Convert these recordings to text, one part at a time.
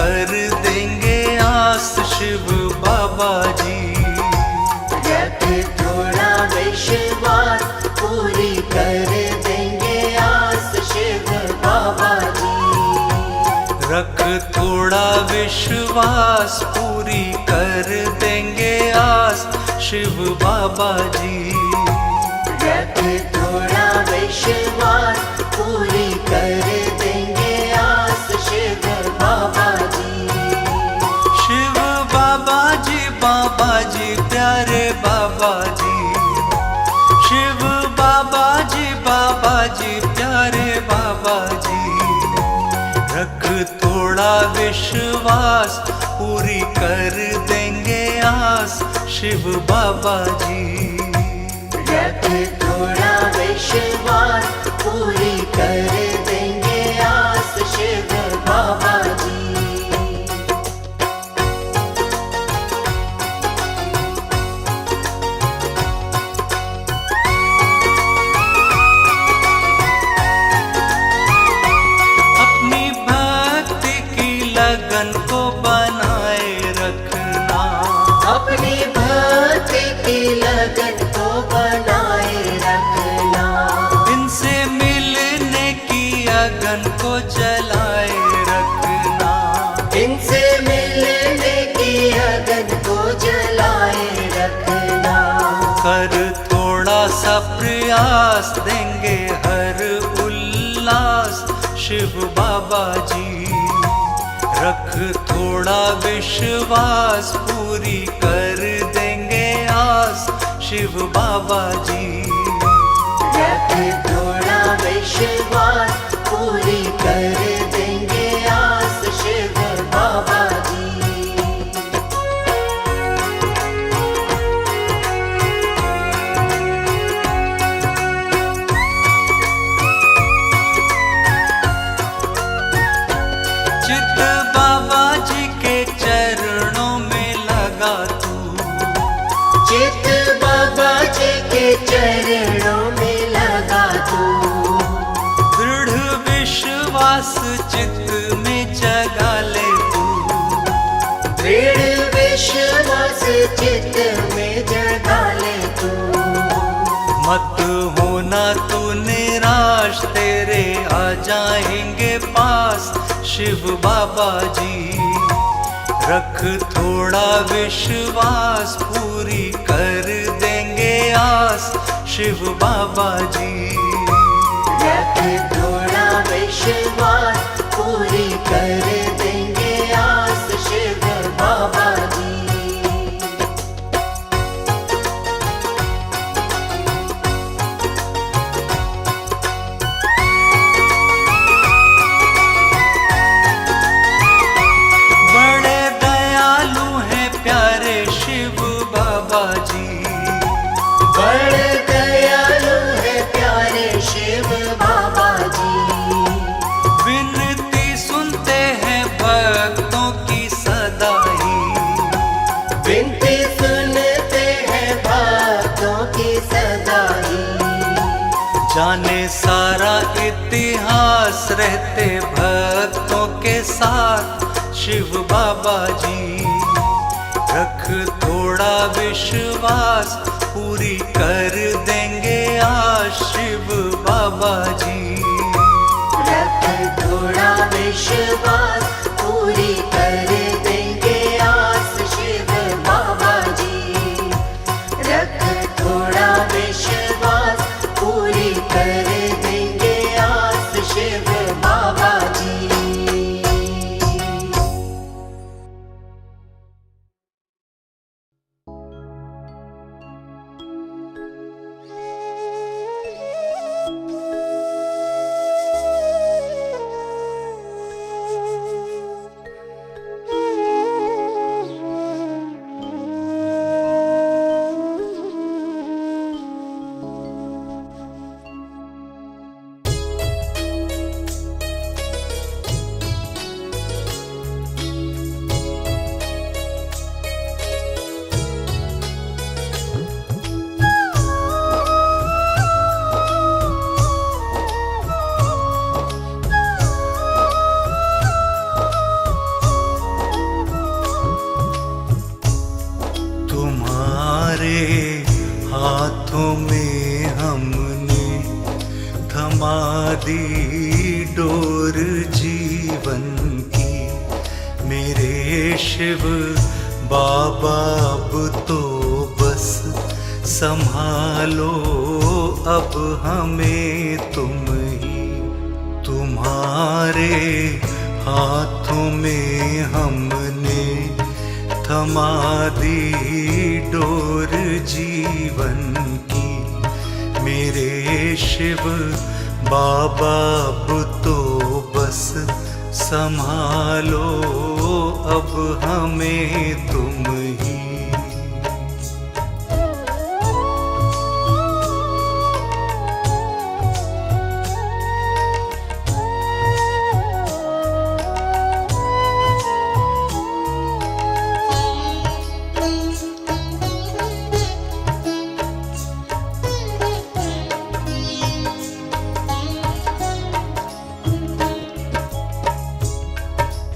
कर देंगे आस शिव बाबा जी। रख थोड़ा विश्वास, पूरी कर देंगे आस शिव बाबा जी। रख थोड़ा विश्वास, पूरी कर देंगे आस शिव बाबा जी। रख थोड़ा विश्वास, पूरी कर देंगे आस शिव बाबा जी। शिव बाबा जी प्यारे बाबा जी। शिव बाबा जी प्यारे बाबा जी। रख थोड़ा विश्वास, पूरी कर देंगे आस शिव बाबा जी। रख थोड़ा विश्वास, पूरी कर देंगे आस शिव बाबा जी। अपनी भक्ति की लगन को बनाए रखना। अपनी भक्ति की लगन को बनाए रखना। इनसे मिलने की अगन को जलाए रखना। इनसे मिलने की अगन को जलाए रखना। कर थोड़ा सा प्रयास, देंगे हर उल्लास शिव बाबा जी। रख थोड़ा विश्वास, पूरी कर देंगे आस शिव बाबा जी। रख थोड़ा विश्वास, पूरी कर देंगे आस शिव बाबा जी। चित बाबा जी के चरणों में लगा तू। चित बाबा जी के चरणों में लगा तू। दृढ़ विश्वास चित्त में जगा ले तू। दृढ़ विश्वास चित्त में जगा ले तू। मत होना तू निराश, तेरे आ जाएंगे पास शिव बाबा जी। रख थोड़ा विश्वास, पूरी कर देंगे आस शिव बाबा जी। रख थोड़ा विश्वास, पूरी कर देंगे आस शिव बाबा जी। बड़े दयालु हैं प्यारे शिव बाबा जी। बड़े दयालु है प्यारे शिव बाबा जी। विनती सुनते हैं भक्तों की सदा ही। विनती सुनते हैं भक्तों की सदा ही। जाने सारा इतिहास, रहते भक्तों के साथ शिव बाबा जी। रख थोड़ा विश्वास, पूरी कर देंगे आस शिव बाबा जी। रख थोड़ा विश्वास, पूरी कर देंगे आस शिव बाबा जी। रख थोड़ा विश्वास, पूरी कर देंगे आस शिव बाबा जी। दी डोर जीवन की मेरे शिव बाबा, अब तो बस संभालो अब हमें तुम ही। तुम्हारे हाथों में हमने थमा दी डोर जीवन की मेरे शिव बाबा, अब तो बस संभालो अब हमें तुम ही।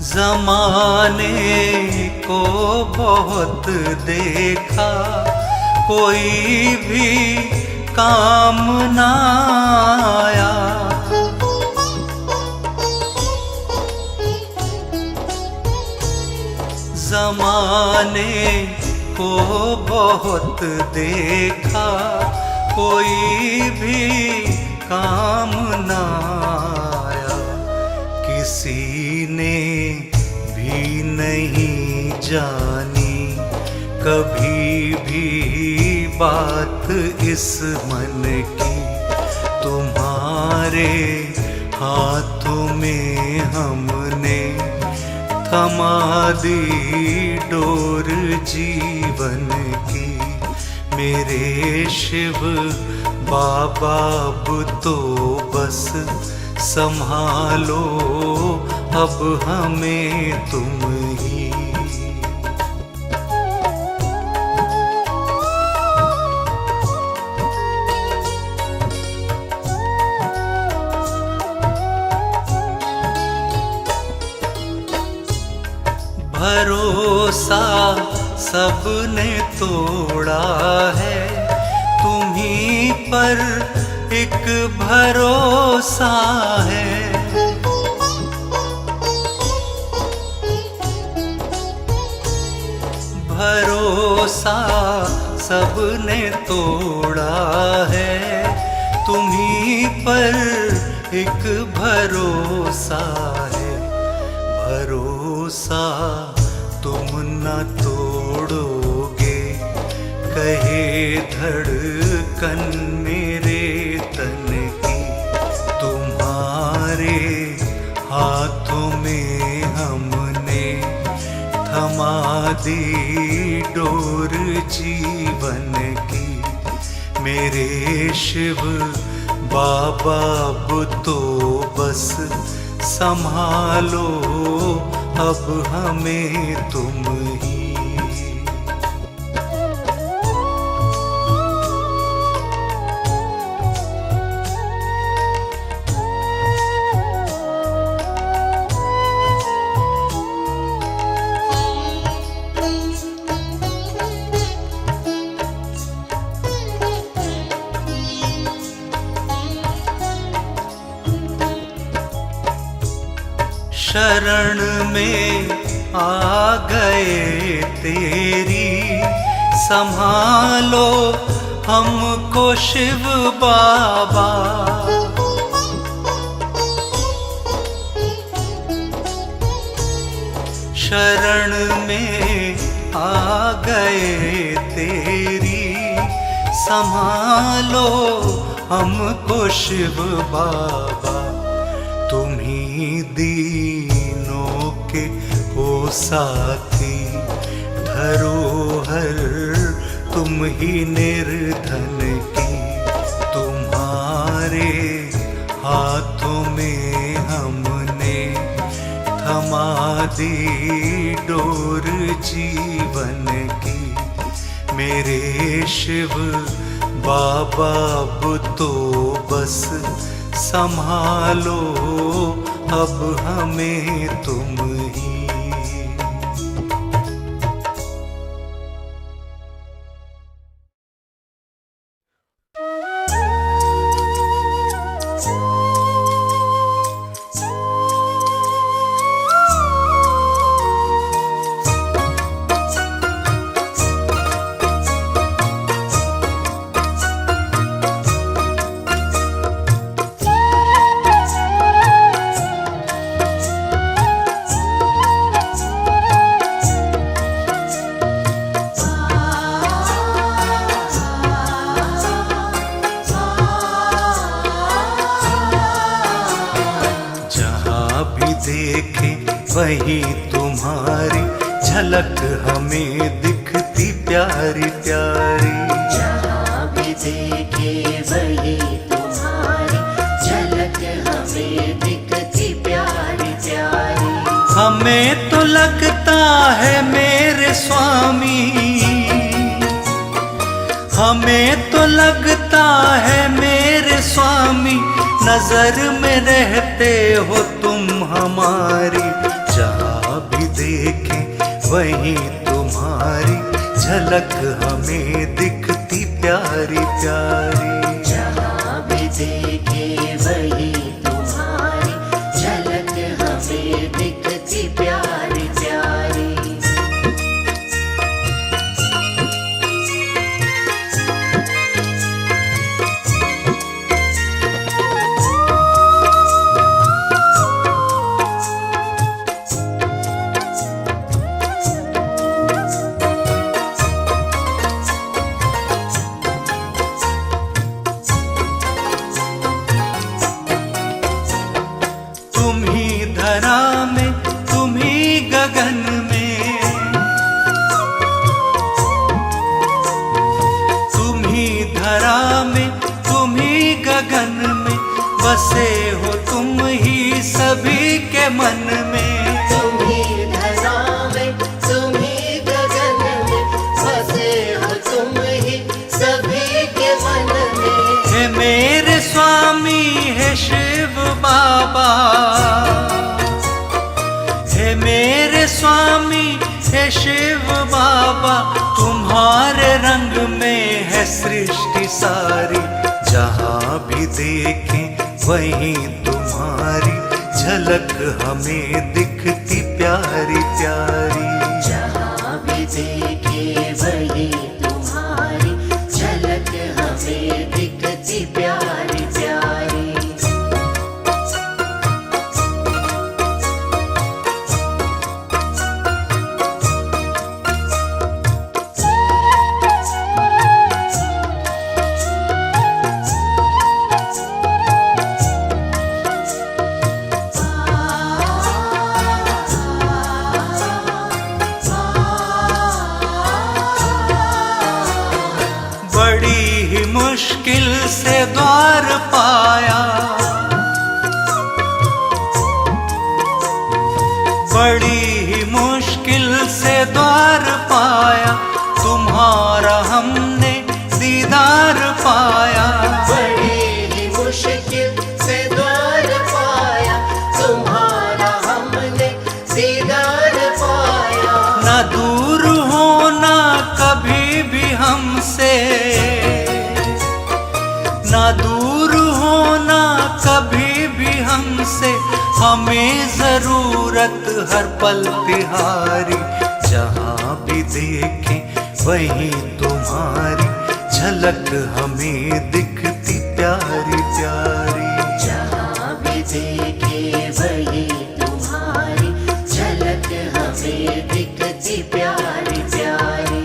ज़माने को बहुत देखा, कोई भी काम ना आया। ज़माने को बहुत देखा, कोई भी काम ना आया। किसी ने भी नहीं जानी कभी भी बात इस मन की। तुम्हारे हाथों में हमने थमा दी डोर जीवन की मेरे शिव बाबा, अब तो बस संभालो अब हमें तुम ही। भरोसा सबने तोड़ा है, तुम्हीं पर एक भरोसा है। भरोसा सबने तोड़ा है, तुम्हीं पर एक भरोसा है। भरोसा तुम न तोड़ोगे, कहे धड़कन मेरे तन की। तुम्हारे हाथों में हमने थमा दी डोर जीवन की मेरे शिव बाबा, अब तो बस संभालो अब हमें तुम ही। शरण में आ गए तेरी, संभालो हमको शिव बाबा। शरण में आ गए तेरी, संभालो हमको शिव बाबा। तुम्हीं दीनों के हो साथी, धरोहर तुम ही निर्धन की। तुम्हारे हाथों में हमने थमा दी डोर जीवन की मेरे शिव बाबा, अब तो बस संभालो अब हमें तुम ही। वही तुम्हारी झलक हमें दिखती प्यारी प्यारी। जहाँ भी देखे वही तुम्हारी झलक हमें दिखती प्यारी प्यारी। हमें तो लगता है मेरे स्वामी, हमें तो लगता है मेरे स्वामी, नजर में रहते हो तुम हमारी। जहाँ भी देखें वही तुम्हारी झलक हमें दिखती प्यारी प्यारी। जहाँ भी देखे वही तुम्हारी झलक हमें दिखती प्यारी प्यारी। तुम ही धरा में, तुम ही गगन में, तुम ही धरा में, तुम ही गगन में, बसे हो तुम ही सभी के मन में। तुम ही धरा में, तुम ही गगन में, बसे हो तुम ही सभी के मन में। हे मेरे स्वामी है शिव बाबा, हे मेरे स्वामी है शिव बाबा, तुम्हारे रंग में है सृष्टि सारी। जहाँ भी देखें वही तुम्हारी झलक हमें दिखती प्यारी प्यारी। जहाँ भी देखे वही तुम्हारी झलक हमें दिखती प्यारी प्यारी। बड़ी ही मुश्किल से द्वार पाया, बड़ी ही मुश्किल से द्वार पाया, तुम्हारा हमने दीदार पाया। बड़ी ही मुश्किल से द्वार पाया, तुम्हारा हमने दीदार पाया। न दूर होना कभी भी हमसे, न दूर होना कभी भी हमसे, हमें जरूरत हर पल तिहारी। जहाँ भी देखें वही तुम्हारी झलक हमें दिखती प्यारी प्यारी। जहाँ भी देखे वही तुम्हारी झलक हमें दिखती प्यारी प्यारी।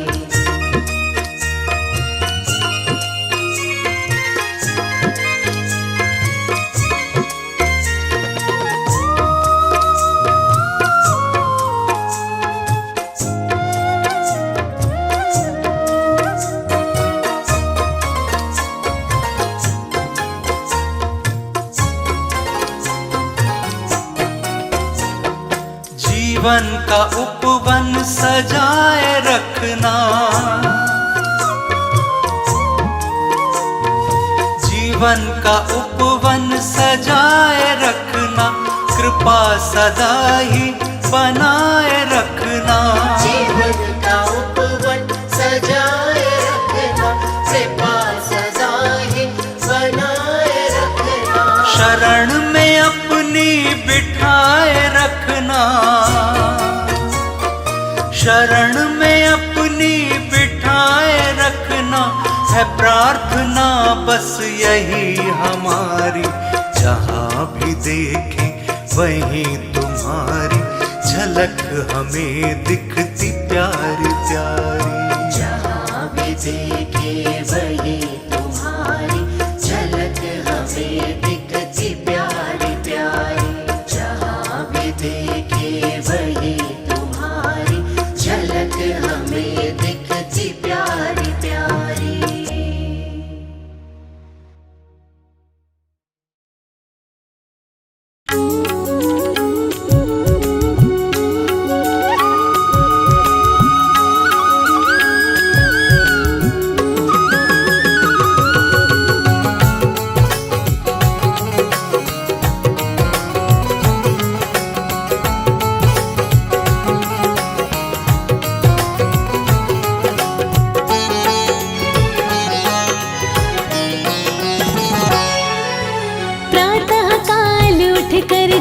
जीवन का उपवन सजाए रखना, जीवन का उपवन सजाए रखना, कृपा सदा ही बनाए रखना। जीवन का उपवन सजाए रखना, कृपा सदा ही बनाए रखना। शरण में अपनी बिठाए रखना, शरण में अपनी बिठाए रखना, है प्रार्थना बस यही हमारी। जहाँ भी देखें वही तुम्हारी झलक हमें दिखती प्यारी प्यारी। जहाँ भी देखे वही तुम्हारी झलक हमें दिखती प्यारी प्यारी। जहाँ भी देखे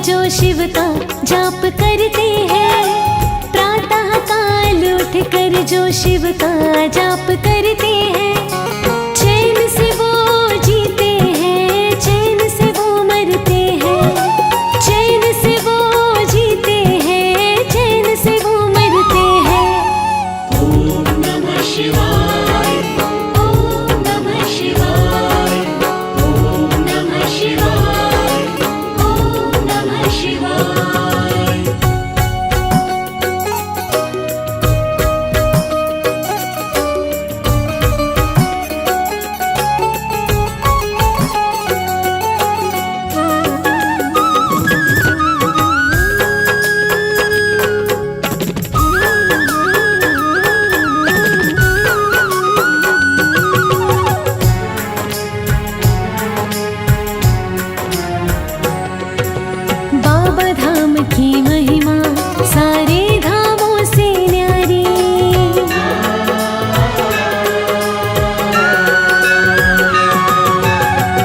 जो शिव का जाप करते हैं, प्रातः काल उठ कर जो शिव का जाप करते हैं, चैन से वो जीते हैं, चैन से वो मरते हैं, चैन से वो जीते हैं, चैन से वो मरते हैं। ओम नमः शिवाय, ओम नमः शिवाय, ओम नमः शिवाय, ओम नमः शिवाय। बाबा धाम की महिमा सारे धामों से न्यारी,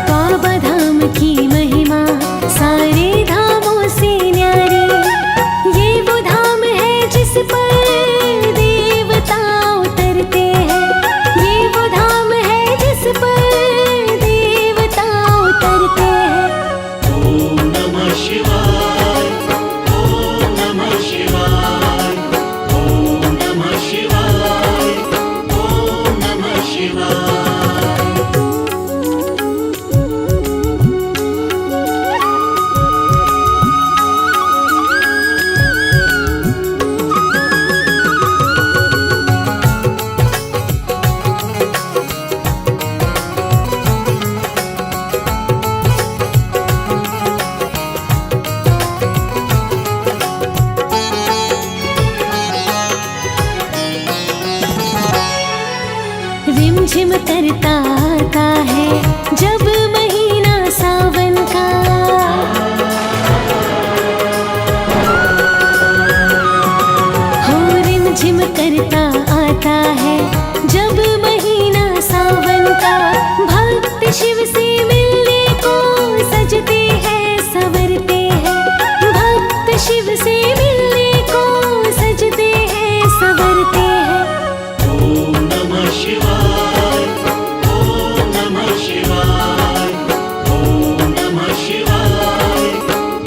बाबा धाम की महिमा सारे धामों से न्यारी। ये वो धाम है जिस पर देवता उतरते हैं, ये वो धाम है जिस पर देवता उतरते हैं। ओम नमः शिवाय, ओम नमः शिवाय, ओम नमः शिवाय, ओम नमः शिवाय। रिमझिम करता आता है जब महीना सावन का, हो रिमझिम करता आता है जब महीना सावन का। भक्त शिव से मिलने को सजते हैं संवरते हैं, भक्त शिव से मिलने को सजते हैं संवरते हैं। ओम नमः शिवाय, ओम नमः शिवाय, ओम नमः शिवाय,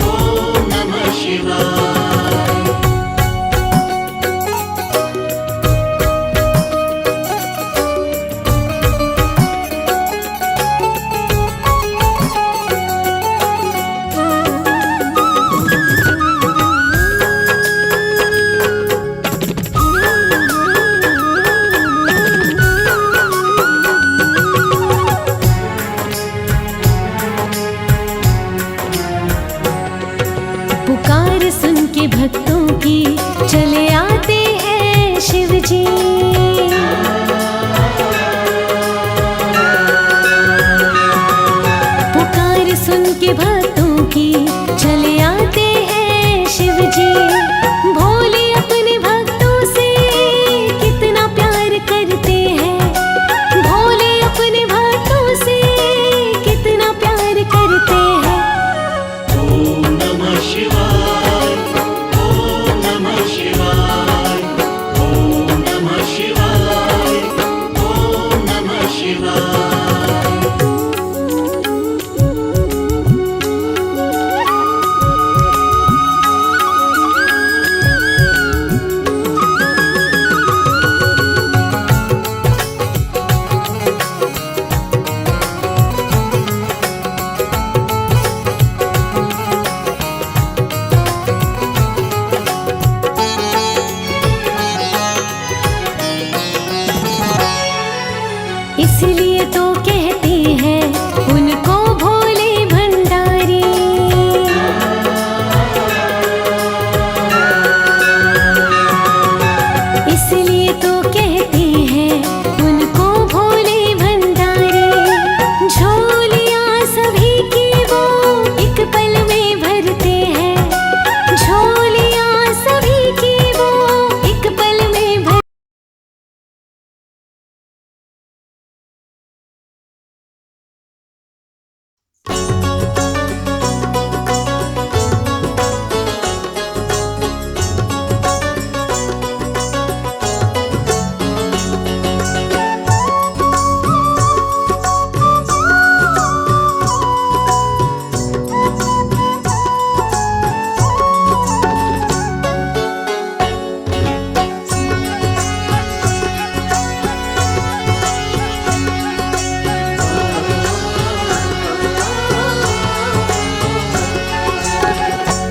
ओम नमः शिवाय।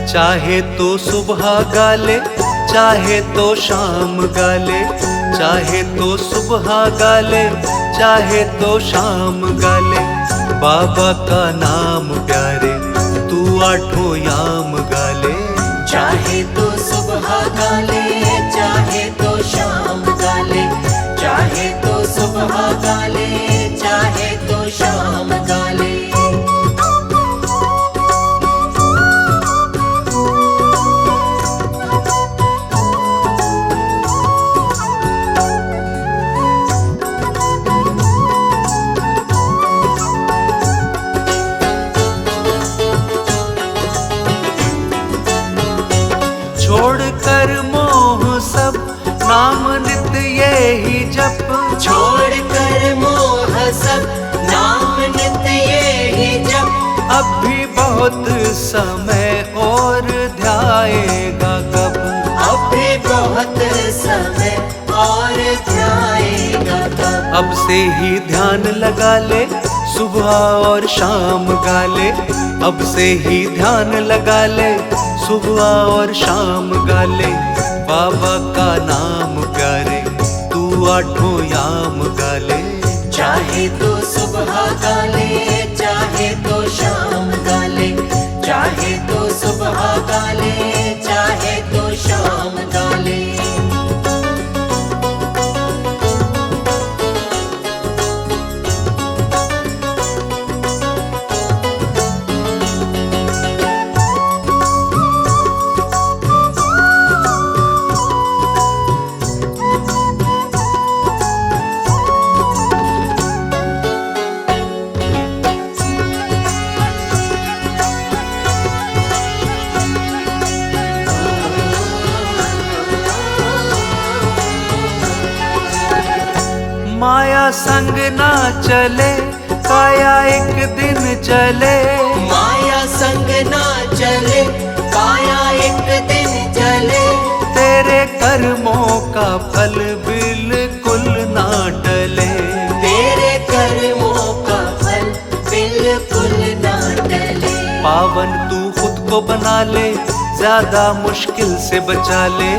चाहे तो सुबह गाले, चाहे तो शाम गाले, चाहे तो सुबह गाले, चाहे तो शाम गाले। बाबा का नाम प्यारे तू आठों याम गाले। चाहे तो सुबह गाले, चाहे तो शाम गाले, चाहे तो सुबह गाले, चाहे तो शाम गाले। छोड़ कर मोह सब नाम नित्य यही जप। छोड़ कर मोह सब नाम नित्य यही जप। अब भी बहुत समय और ध्याएगा कब। अब भी बहुत समय और ध्याएगा कब। अब से ही ध्यान लगा ले, सुबह और शाम गाले। अब से ही ध्यान लगा ले, सुबह और शाम गाले। बाबा का नाम प्यारे तू आठों याम गाले। चाहे तो सुबह गाले, चाहे तो शाम गाले, चाहे तो सुबह गाले, चाहे तो शाम गाले। माया संग ना चले, काया एक दिन चले। माया संग ना चले, काया एक दिन चले। तेरे कर्मों का फल बिल्कुल ना टले। तेरे कर्मों का फल बिल्कुल ना टले। पावन तू खुद को बना ले, ज्यादा मुश्किल से बचा ले।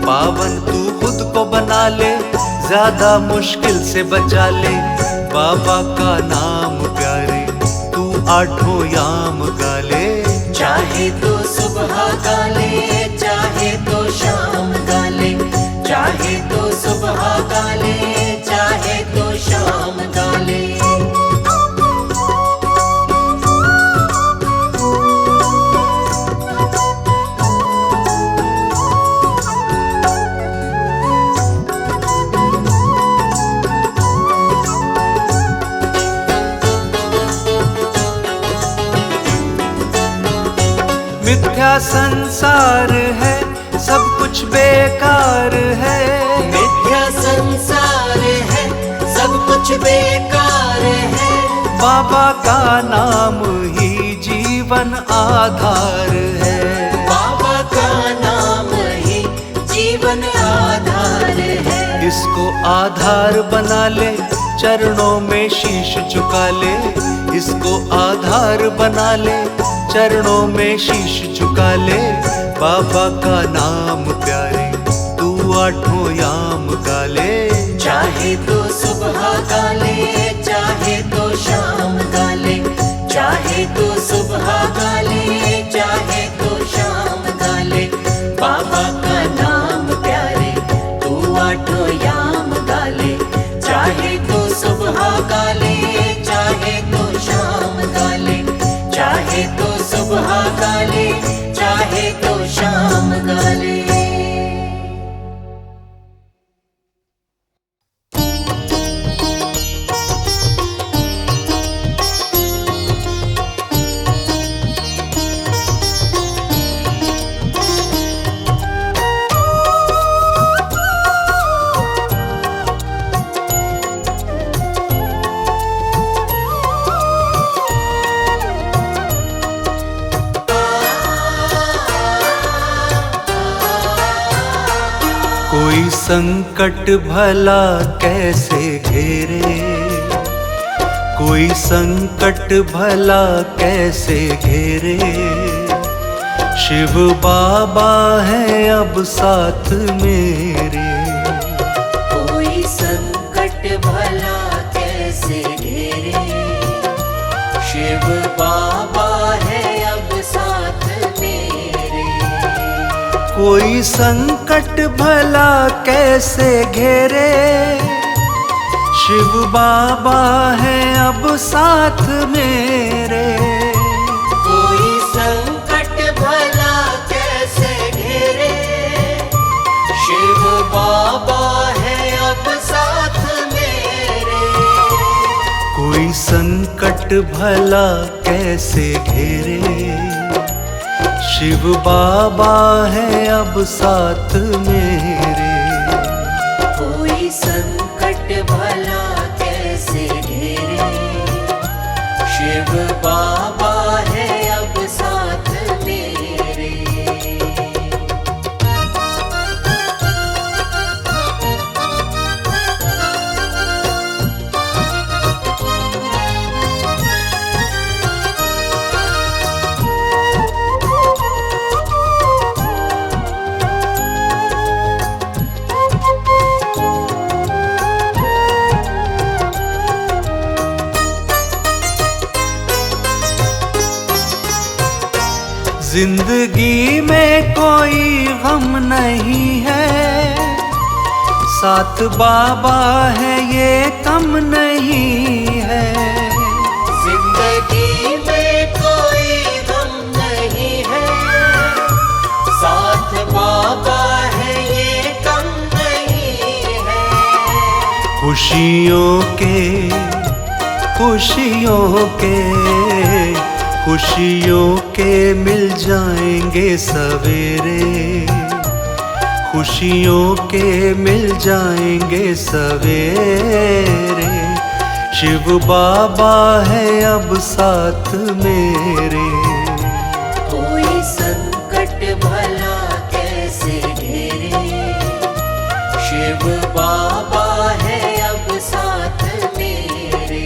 पावन तू खुद को बना ले, ज्यादा मुश्किल से बचा ले। बाबा का नाम प्यारे तू आठों याम गाले। चाहे तो सुबह गाले, चाहे तो शाम गाले, चाहे तो सुबह गाले, चाहे तो शाम गाले। मिथ्या संसार है, सब कुछ बेकार है। मिथ्या संसार है, सब कुछ बेकार है। बाबा का नाम ही जीवन आधार है। बाबा का नाम ही जीवन आधार है। इसको आधार बना ले, चरणों में शीश झुका ले। इसको आधार बना ले, चरणों में शीश झुका ले। बाबा का नाम प्यारे तू आठों याम गाले। चाहे तो सुबह गाले, चाहे तो शाम गाले, चाहे तो सुबह गाले, चाहे तो शाम गाले। बाबा का नाम प्यारे तू आठों याम गाले। चाहे तो सुबह गाले, चाहे तो शाम गाले, चाहे तो सुबह गाले, चाहे तो शाम गाले। कोई संकट भला कैसे घेरे, कोई संकट भला कैसे घेरे। शिव बाबा है अब साथ मेरे। कोई संकट भला कैसे घेरे, शिव बाबा है अब साथ मेरे। कोई संकट भला कैसे घेरे, शिव बाबा है अब साथ मेरे। कोई संकट भला कैसे घेरे, शिव बाबा है अब साथ मेरे। कोई संकट भला कैसे घेरे, शिव बाबा है अब साथ मेरे। कोई संकट भला कैसे घेरे, शिव बाबा है अब साथ मेरे। जिंदगी में कोई गम नहीं है, साथ बाबा है ये कम नहीं है। जिंदगी में कोई गम नहीं है, साथ बाबा है ये कम नहीं है। खुशियों के खुशियों के खुशियों के मिल जाएंगे सवेरे, खुशियों के मिल जाएंगे सवेरे। शिव बाबा है अब साथ मेरे। कोई संकट भला कैसे घेरे, शिव बाबा है अब साथ मेरे।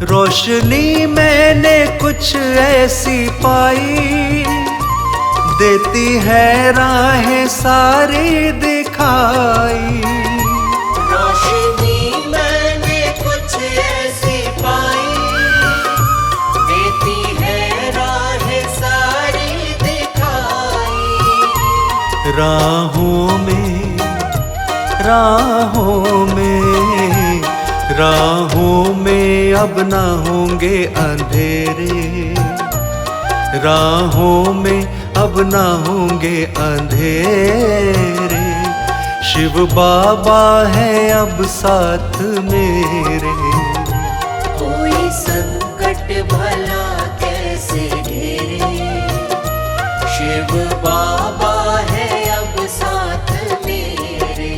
रोशनी मैंने कुछ ऐसी पाई, देती है राहें सारी दिखाई। रोशनी मैंने कुछ ऐसी पाई, देती है राहें सारी दिखाई। राहों में राहों में राहों में अब ना होंगे अंधेरे, राहों में अब ना होंगे अंधेरे। शिव बाबा है अब साथ मेरे। कोई संकट भला कैसे घेरे, शिव बाबा है अब साथ मेरे।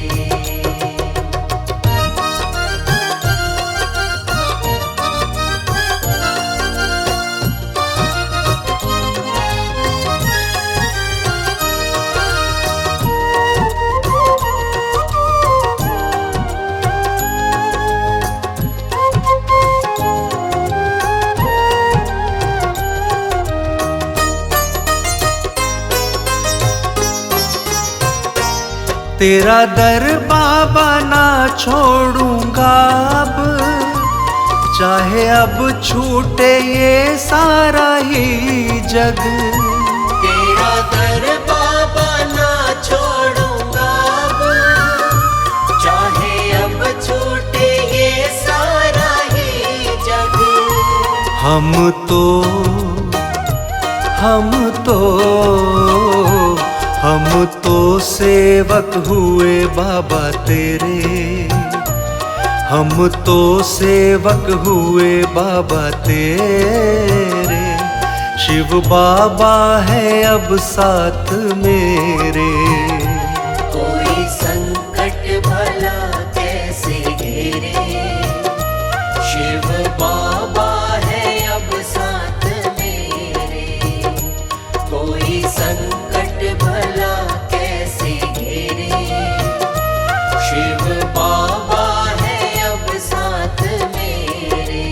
तेरा दर बाबा ना छोड़ूंगा अब, चाहे अब छूटे ये सारा ही जग। तेरा दर बाबा ना छोड़ूंगा अब, चाहे अब छूटे ये सारा ही जग। हम तो सेवक हुए बाबा तेरे, हम तो सेवक हुए बाबा तेरे। शिव बाबा है अब साथ मेरे। कोई संकट भला कैसे घेरे, शिव बाबा है अब साथ मेरे। कोई संकट भला कैसे घेरे, शिव बाबा है अब साथ मेरे।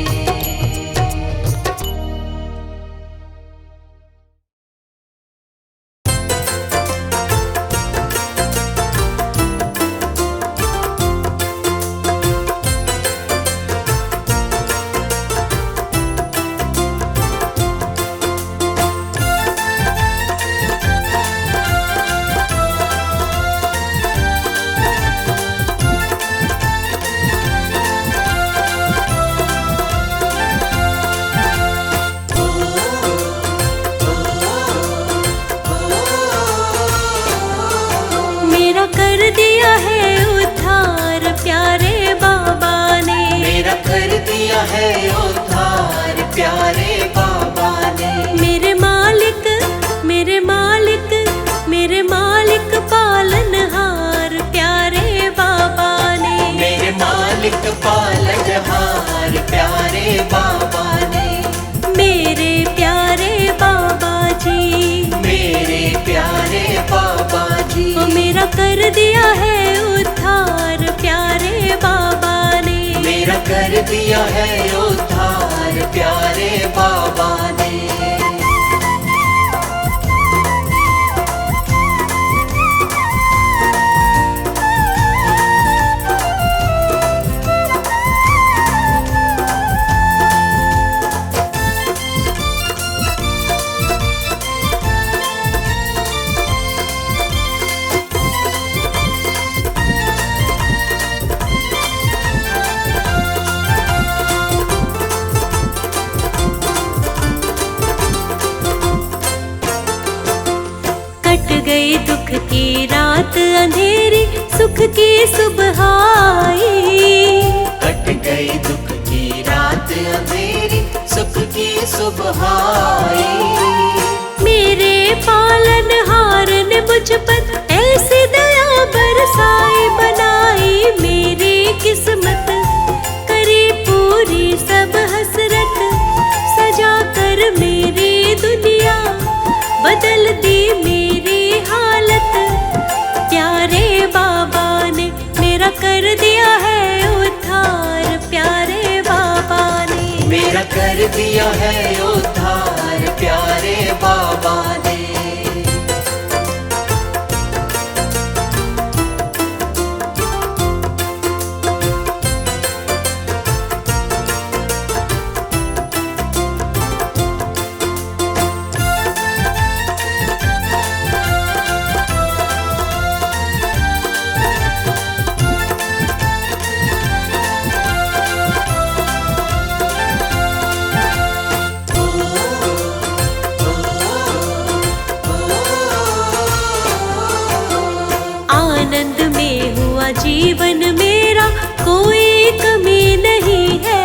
मेरा कर दिया है उद्धार प्यारे बाबा ने, मेरा कर दिया है उद्धार प्यारे बाबा ने। मेरे मालिक मेरे मालिक मेरे मालिक पालनहार प्यारे बाबा ने, मेरे मालिक पालनहार प्यारे बाबा ने। मेरे प्यारे बाबा जी, मेरे प्यारे बाबा जी। ओ मेरा कर दिया है उद्धार प्यारे बाबा ने, मेरा कर दिया है उद्धार प्यारे बाबा ने। कट गई दुख की रात अंधेरी, सुख की सुबह आई। कट गई दुख की रात अंधेरी, सुख की सुबह आई। मेरे पालनहार ने मुझ पर ऐसी दया बरसाई, बनाई मेरी किस्मत, करी पूरी सब हसरत, सजा कर मेरी दुनिया, बदल दी मेरी हालत। प्यारे बाबा ने मेरा कर दिया है उद्धार प्यारे बाबा ने, मेरा कर दिया है उद्धार प्यारे बाबा ने। आनंद में हुआ जीवन मेरा, कोई कमी नहीं है।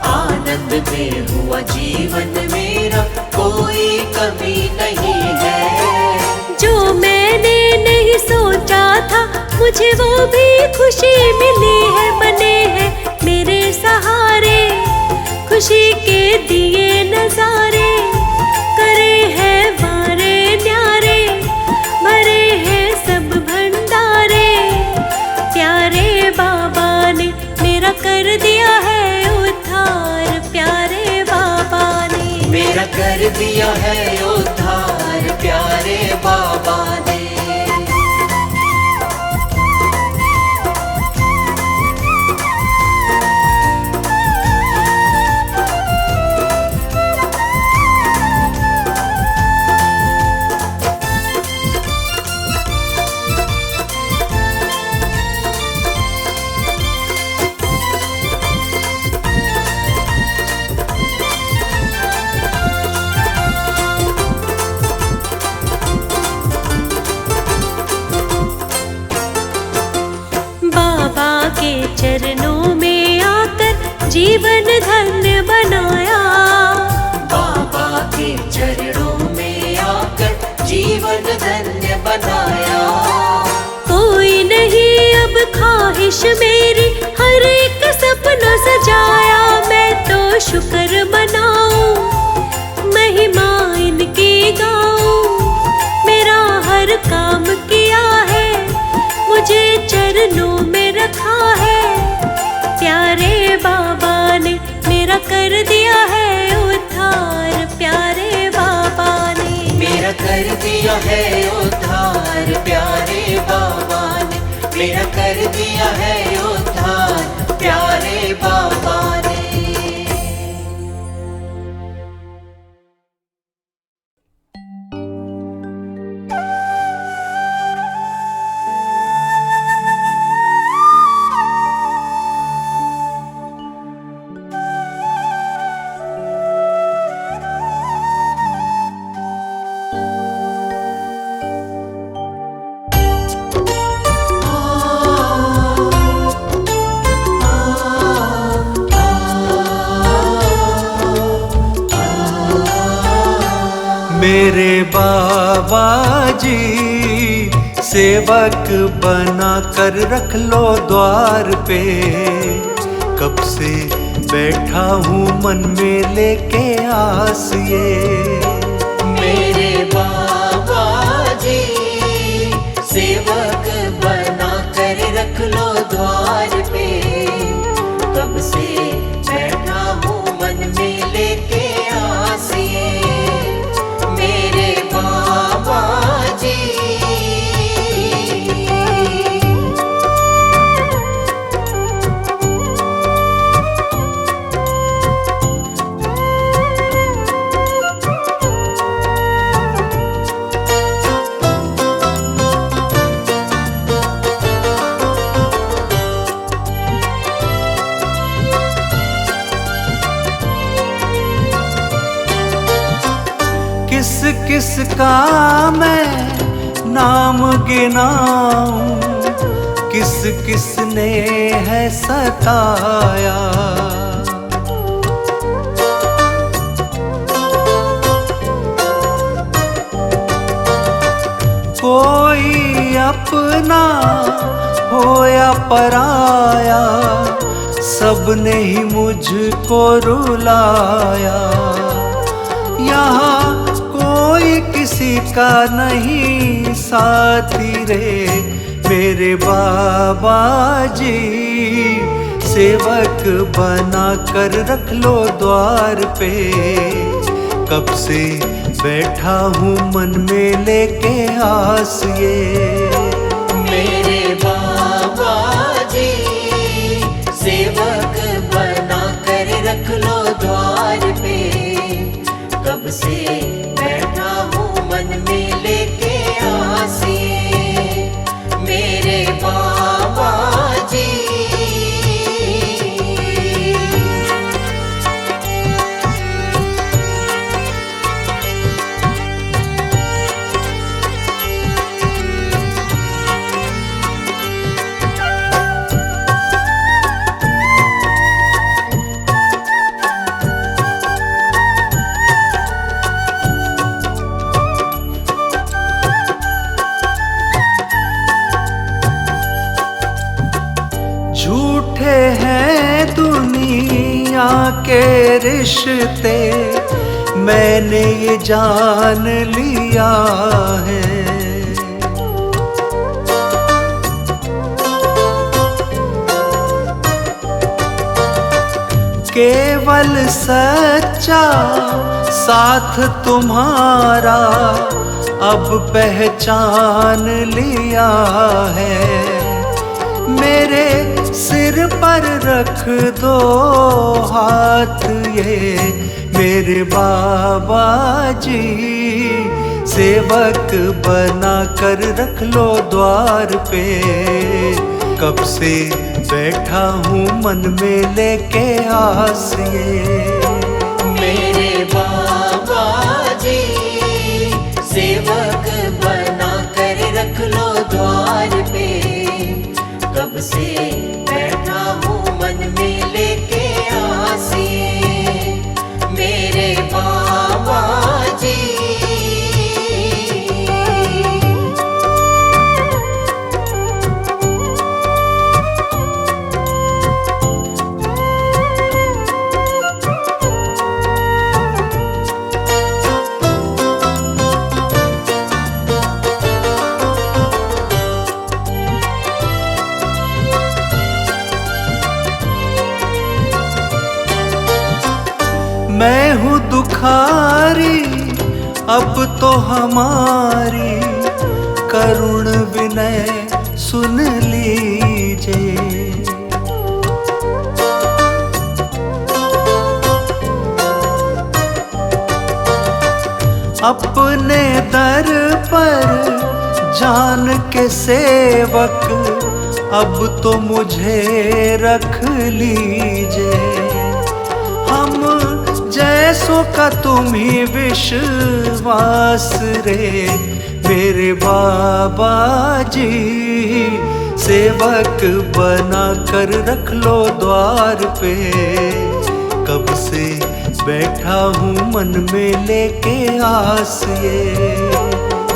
आनंद में हुआ जीवन मेरा, कोई कमी नहीं है। जो मैंने नहीं सोचा था, मुझे वो भी खुशी मिली है। बने हैं मेरे सहारे, खुशी के दिए नजारे, करे हैं वारे न्यारे, भरे हैं सब भंडारे। प्यारे बाबा ने मेरा कर दिया है उद्धार प्यारे बाबा ने, मेरा कर दिया है उद्धार प्यारे बाबा ने। चरणों में आकर जीवन धन्य बनाया। बाबा के बनाया। कोई नहीं अब ख्वाहिश मेरी, हर एक सपना सजाया। मैं तो शुक्र मनाऊं, महिमा इनकी गाऊं। मेरा हर काम किया है, मुझे चरणों में रखा है। प्यारे बाबा ने मेरा कर दिया है उद्धार। प्यारे बाबा ने मेरा कर दिया है उद्धार। प्यारे बाबा ने मेरा कर दिया है उद्धार। प्यारे बाबा ने। मेरे बाबा जी सेवक बना कर रख लो द्वार पे। कब से बैठा हूँ मन में लेके आस ये। मेरे बाबा जी सेवक बना कर रख लो द्वार पे। कब से बैठा हूँ मन में लेके आसिए। मेरे बाबा जी किस किस का मैं नाम गिनाऊं, किस किस ने है सताया। कोई अपना हो या पराया, सबने ही मुझको रुलाया। यहाँ कोई किसी का नहीं साथी रे। मेरे बाबा जी सेवक बना कर रख लो द्वार पे। कब से बैठा हूँ मन में लेके आस ये। मेरे बाबा जी सेवक बना कर रख लो द्वार पे। कब से बैठा हूँ मन में लेके आसिए। मेरे बाबा जी झूठे हैं दुनिया के रिश्ते, मैंने ये जान लिया है। केवल सच्चा साथ तुम्हारा अब पहचान लिया है। मेरे सिर पर रख दो हाथ ये। मेरे बाबा जी सेवक बना कर रख लो द्वार पे। कब से बैठा हूँ मन में लेके आस ये। मेरे बाबा जी सेवक बना कर रख लो द्वार पे। कब से बैठा हूँ मन में लेके आसिए। मेरे बाबा जी मैं हूँ दुखारी अब तो हमारी करुण विनय सुन लीजिए। अपने दर पर जान के सेवक अब तो मुझे रख लीजिए। हम जैसों का तुम ही विश्वास रे मेरे बाबा जी। सेवक बना कर रख लो द्वार पे, कब से बैठा हूँ मन में लेके आस ये।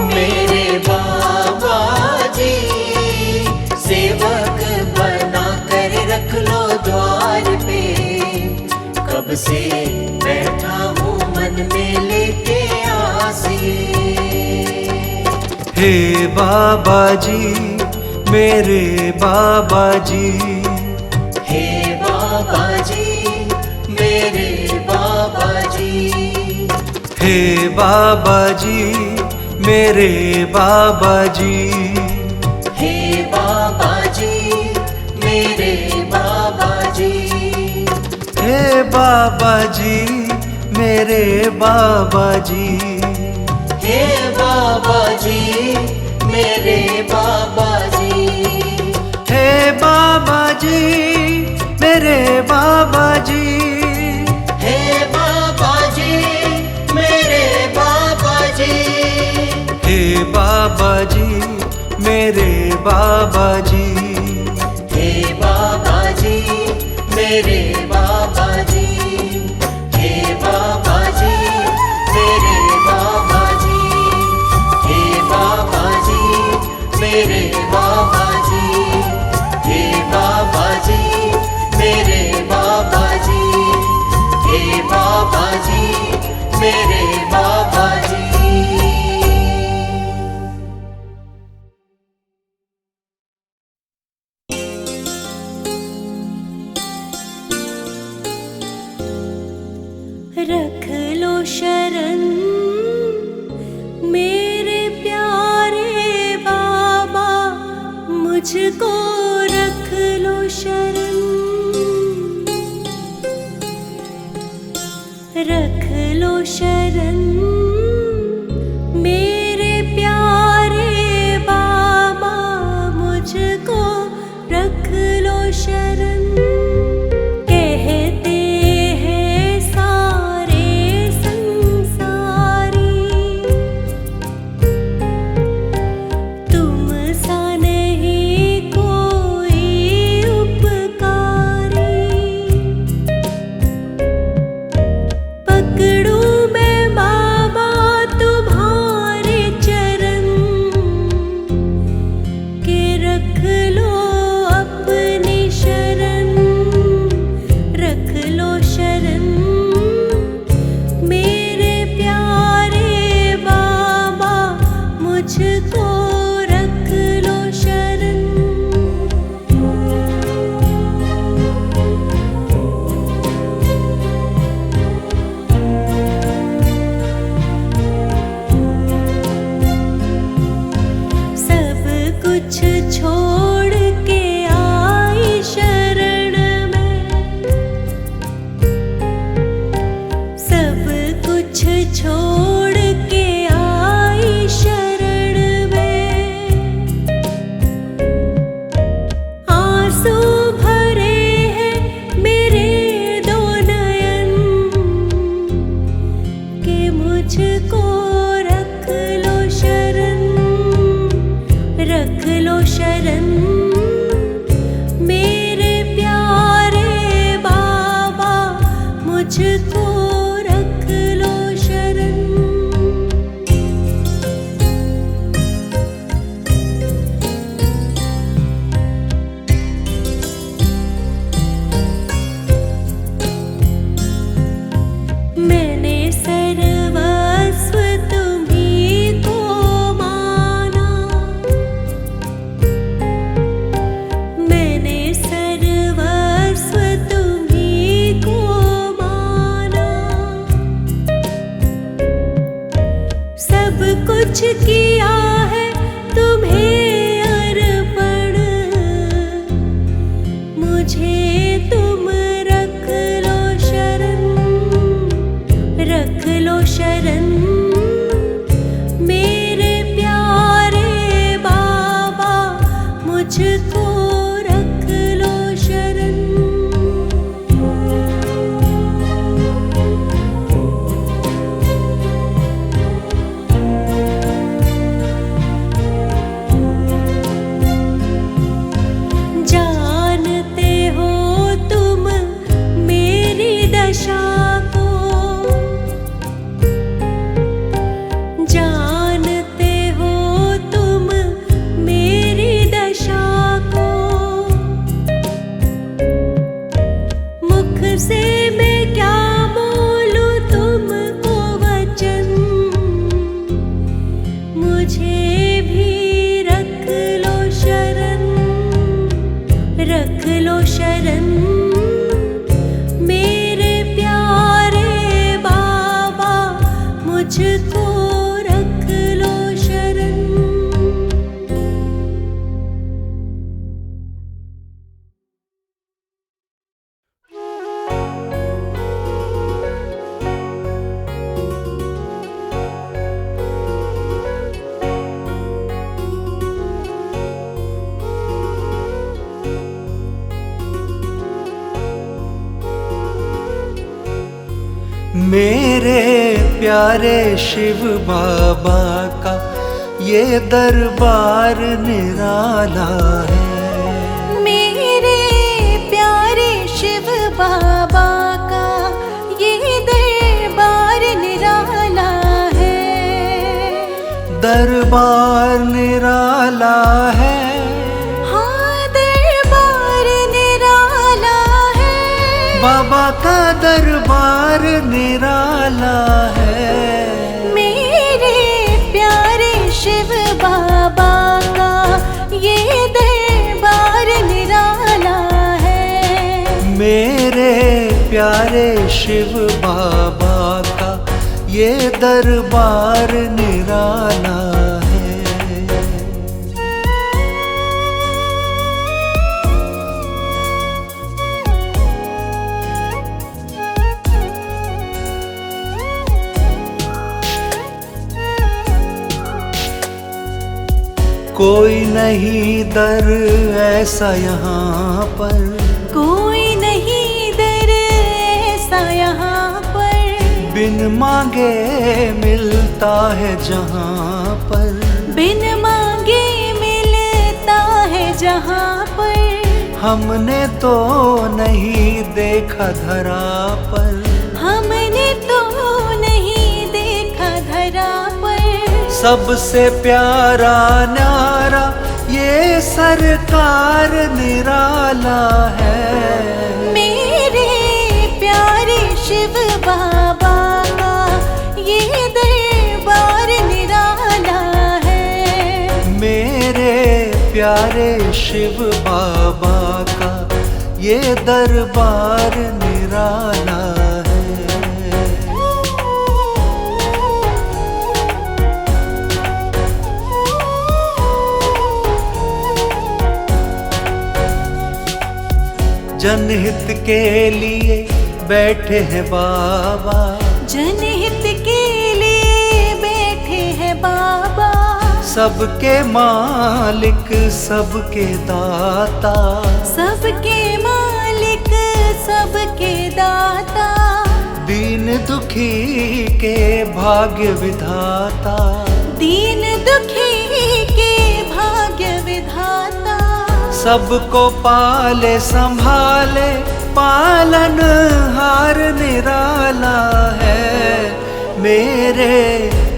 मेरे बाबा जी सेवक बना कर रख लो द्वार पे, कब से बैठा हूँ मन में लेके आस ये। हे बाबा जी मेरे बाबा जी, हे बाबा जी मेरे बाबा जी, हे बाबा जी मेरे बाबा जी, हे बाबा जी मेरे बाबा जी, हे बाबा जी मेरे बाबा जी, हे बाबा जी मेरे बाबा जी, हे बाबा जी मेरे बाबा जी, हे बाबा जी मेरे बाबा जी, हे बाबा जी मेरे बाबा जी, हे बाबा जी मेरे बाबा जी, हे बाबा जी मेरे बाबा जी, हे बाबा जी मेरे बाबा जी, हे बाबा जी मेरे बाबा जी, हे बाबा जी मेरे बाबा जी। रख लो शरण मेरे प्यारे बाबा, मुझको रख लो शरण। रख लो शरण मेरे प्यारे बाबा, मुझको रख लो शरण। सर्वस्व तुम्हीं को माना। मुझे तुम रख लो शरण, रख लो शरण। मेरे प्यारे बाबा मुझको रख लो शरण। जानते हो तुम मेरी दशा को, जानते हो तुम मेरी दशा को। मुख से मैं क्या बोलूं तुमको वचन, मुझे भी रख लो शरण, रख लो शरण। मेरे प्यारे बाबा मुझको रख लो शरण। मेरे प्यारे शिव बाबा का ये दरबार निराला है। मेरे प्यारे शिव बाबा का ये दरबार निराला है। दरबार निराला है, हाँ दरबार निराला है। बाबा का दरबार निराला है। मेरे प्यारे शिव बाबा का ये दरबार निराला है। मेरे प्यारे शिव बाबा का ये दरबार निराला है। कोई नहीं दर ऐसा यहाँ पर, कोई नहीं दर ऐसा यहाँ पर। बिन मांगे मिलता है जहाँ पर, बिन मांगे मिलता है जहाँ पर। हमने तो नहीं देखा धरा पर, हमने तो नहीं देखा धरा पर। सबसे प्यारा न्यारा ये सरकार निराला है। मेरे प्यारे शिव बाबा का ये दरबार निराला है। मेरे प्यारे शिव बाबा का ये दरबार निराला है। जनहित के लिए बैठे हैं बाबा, जनहित के लिए बैठे हैं बाबा। सबके मालिक सबके दाता, सबके मालिक सबके दाता। दीन दुखी के भाग्य विधाता, दीन दुखी के भाग्य विधाता। सबको पाले संभाले पालन हार निराला है। मेरे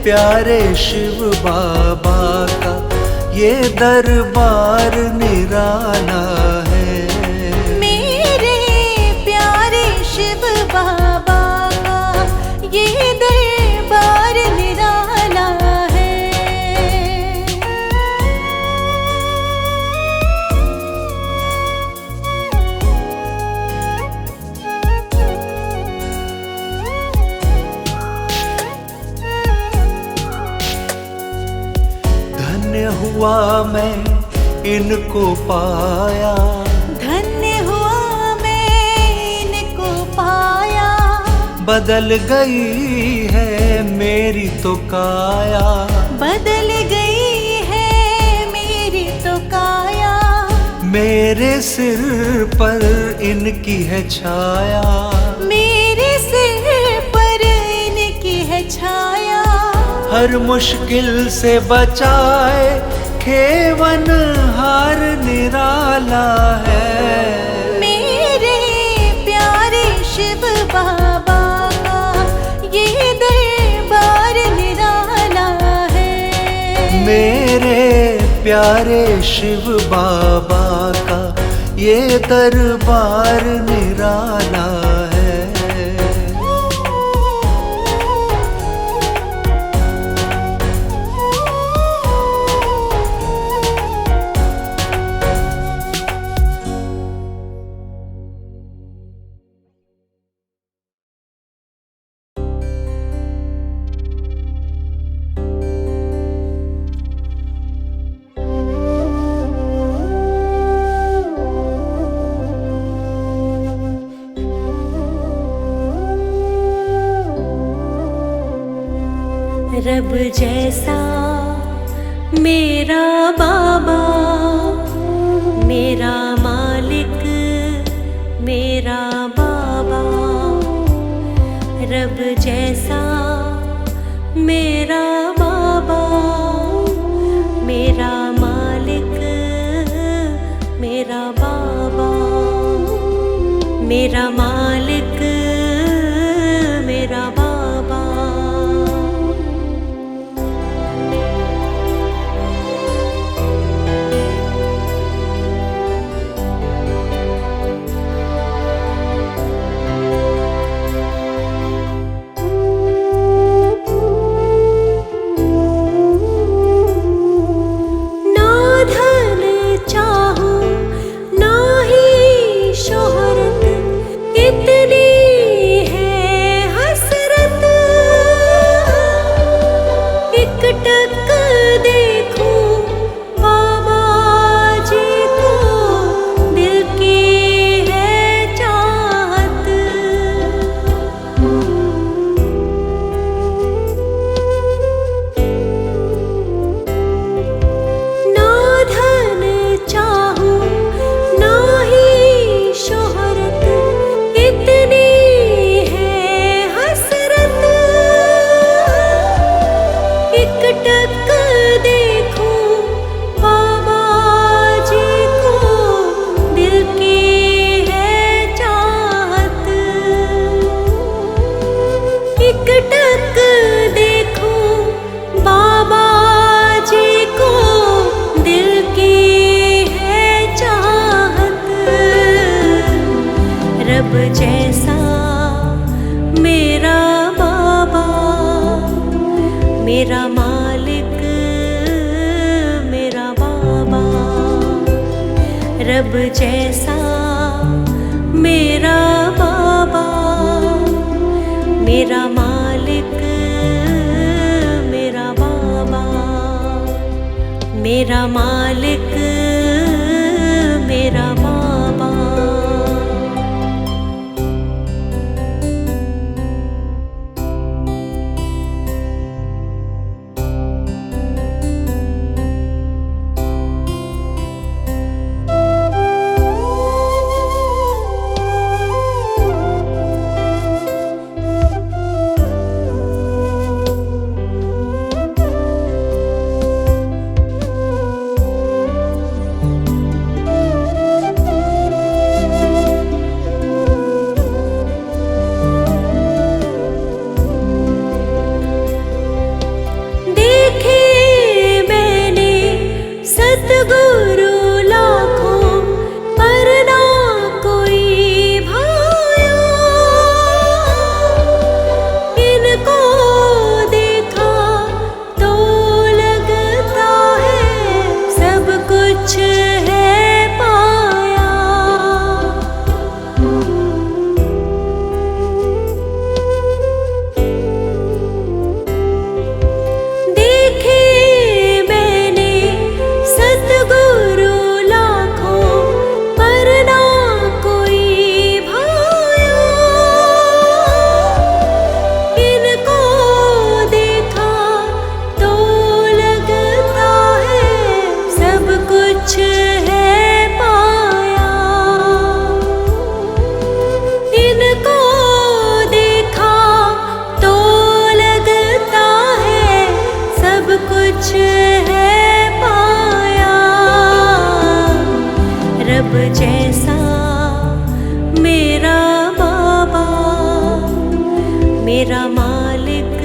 प्यारे शिव बाबा का ये दरबार निराला है। मेरे प्यारे शिव बाबा का ये दरबार निराला है। हुआ मैं इनको पाया, धन्य हुआ बदल गई है मेरी तो काया, बदल गई है मेरी तो काया, मेरे सिर पर इनकी है छाया, मेरे सिर पर इनकी है छाया। हर मुश्किल से बचाए खेवन हार निराला है। मेरे प्यारे शिव बाबा का ये दरबार निराला है। मेरे प्यारे शिव बाबा का ये दरबार निराला है। रब जैसा मेरा बाबा, मेरा मालिक, मेरा बाबा। रब जैसा मेरा बाबा, मेरा मालिक, मेरा बाबा। मेरा मालिक, मेरा बाबा। जैसा मेरा बाबा, मेरा मालिक, मेरा बाबा। रब जैसा मेरा बाबा, मेरा मालिक, मेरा बाबा। मेरा मालिक, मेरा बाबा। मेरा मालिक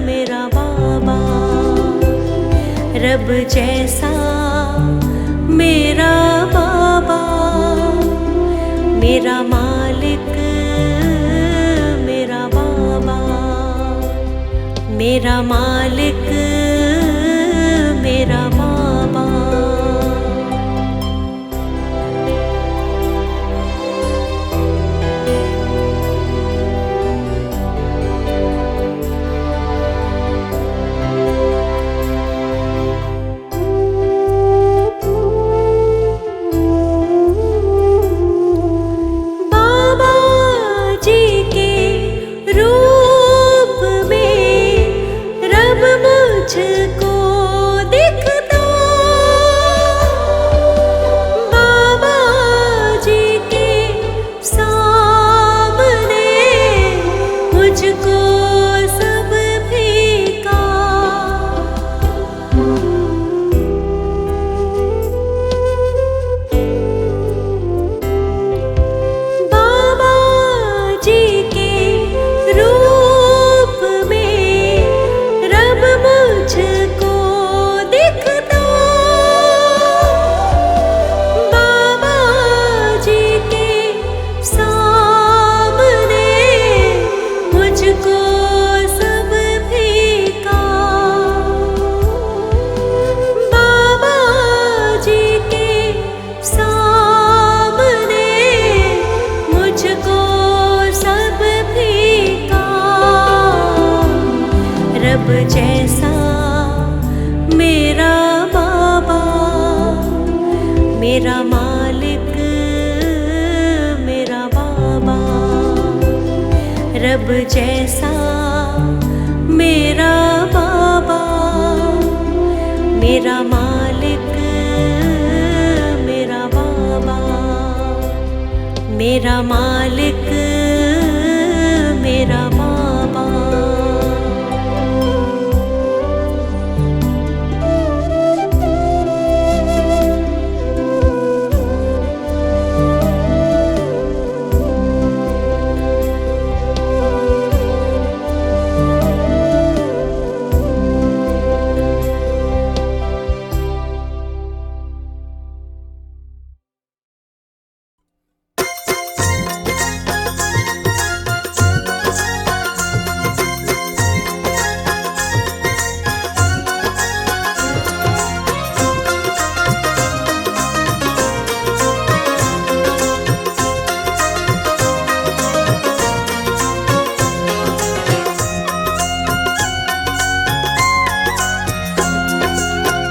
मेरा बाबा, रब जैसा मेरा बाबा, मेरा मालिक मेरा बाबा, मेरा मालिक मेरा बाबा। मुझको दिखता, बाबा जी के सामने मुझको सब फीका। बाबा जी के रूप में रब मुझको दिखता, बाबा जी के सामने मुझको सब फीका। बाबा जी के सामने मुझको सब फीका। रब जैसा मेरा बाबा, मेरा मालिक मेरा बाबा, रब जैसा मेरा बाबा, मेरा मालिक मेरा बाबा, मेरा मालिक मेरा बाबा।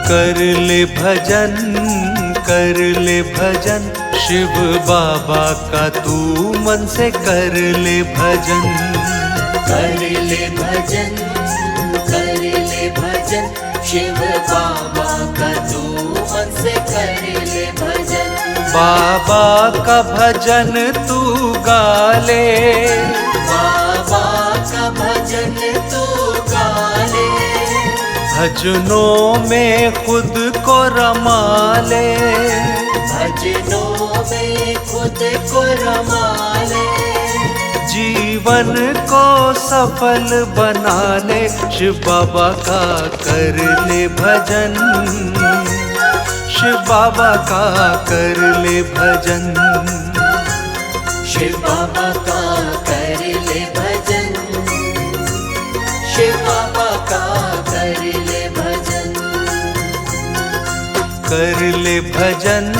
कर ले भजन, कर ले भजन, शिव बाबा का तू मन से कर ले भजन। कर ले भजन, कर ले भजन, शिव बाबा का तू मन से कर ले भजन। बाबा का भजन तू गा ले, बाबा का भजन तू गा ले। भजनों में खुद को रमा ले, भजनों में खुद को रमा ले। जीवन को सफल बना ले, शिव बाबा का कर ले भजन, शिव बाबा का कर ले भजन। शिव बाबा का कर ले भजन, शिव बाबा का कर ले भजन। कर ले भजन,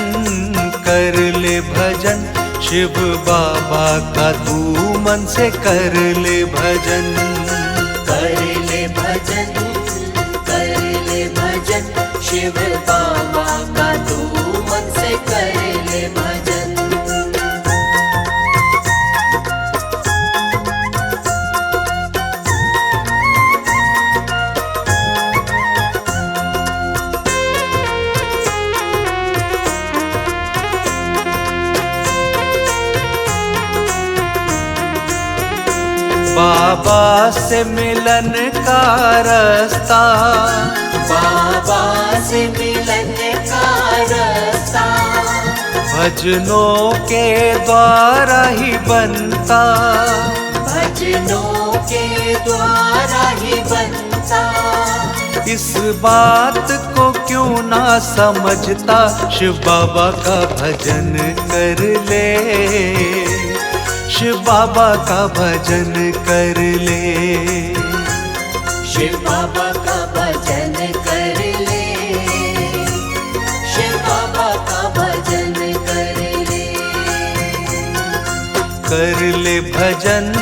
कर ले भजन, शिव बाबा का तू मन से कर ले भजन। कर ले भजन, कर ले भजन, शिव बाबा का तू मन से कर ले भजन। बाबा से मिलन का रास्ता, बाबा से मिलन का रास्ता। भजनों के द्वारा ही बनता, भजनों के द्वारा ही बनता। इस बात को क्यों ना समझता, शिव बाबा का भजन कर ले, शिव बाबा का भजन कर ले, शिव बाबा का भजन कर ले, शिव बाबा का भजन कर ले। कर ले भजन,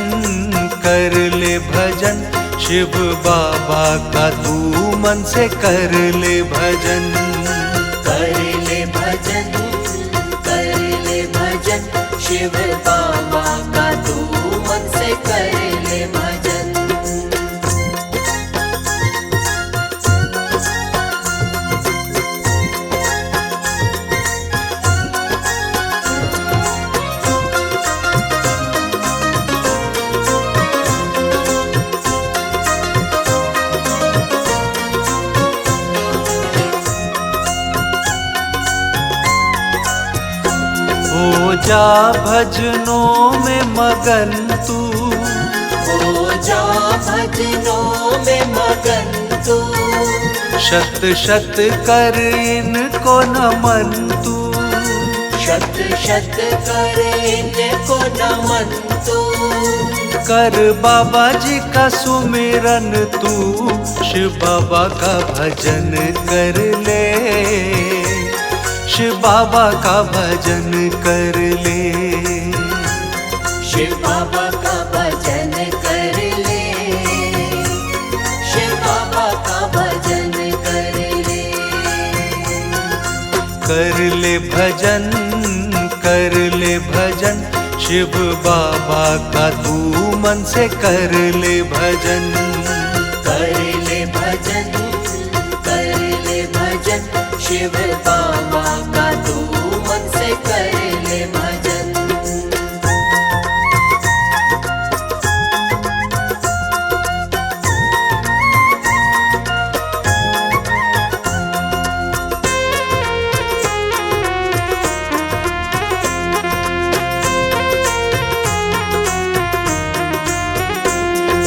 कर ले भजन, शिव बाबा का तू मन से कर ले भजन। कर ले भजन, कर ले भजन, शिव बाबा का तू मन से कर ले भजन। हो जा भजनों में मगन तू, हो जा भजनों में मगन तू, शत शत कर इनको नमन तू, शत शत कर इनको नमन तू। कर बाबा जी का सुमिरन तू, शिव बाबा का भजन कर ले, शिव बाबा का भजन कर ले, शिव बाबा का भजन कर ले, शिव बाबा का भजन कर ले। कर ले भजन, कर ले भजन, शिव बाबा का तू मन से कर ले भजन। कर ले भजन, कर ले भजन, शिव बाबा का तू मन से कर ले भजन।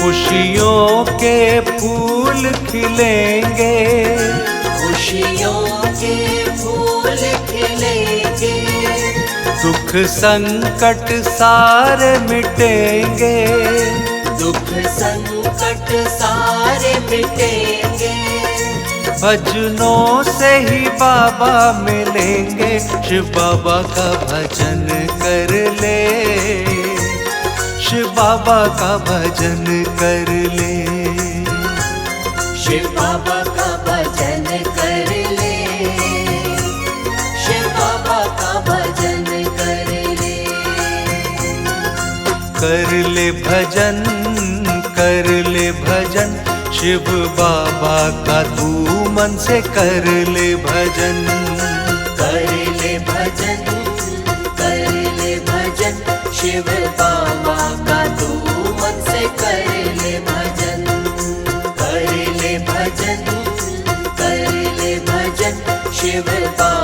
खुशियों के फूल खिलेंगे, खुशियों के फूल खिलेंगे, दुख संकट सारे मिटेंगे, दुख संकट सारे मिटेंगे। भजनों से ही बाबा मिलेंगे, शिव बाबा का भजन कर ले, शिव बाबा का भजन कर ले, शिव बाबा का भजन कर ले, शिव बाबा का भजन कर ले। कर ले भजन, कर ले भजन, शिव बाबा का तू मन से कर ले भजन। कर ले भजन, कर ले भजन, शिव बाबा का तू मन से कर ले भजन। कर ले भजन, कर ले भजन, शिव बाबा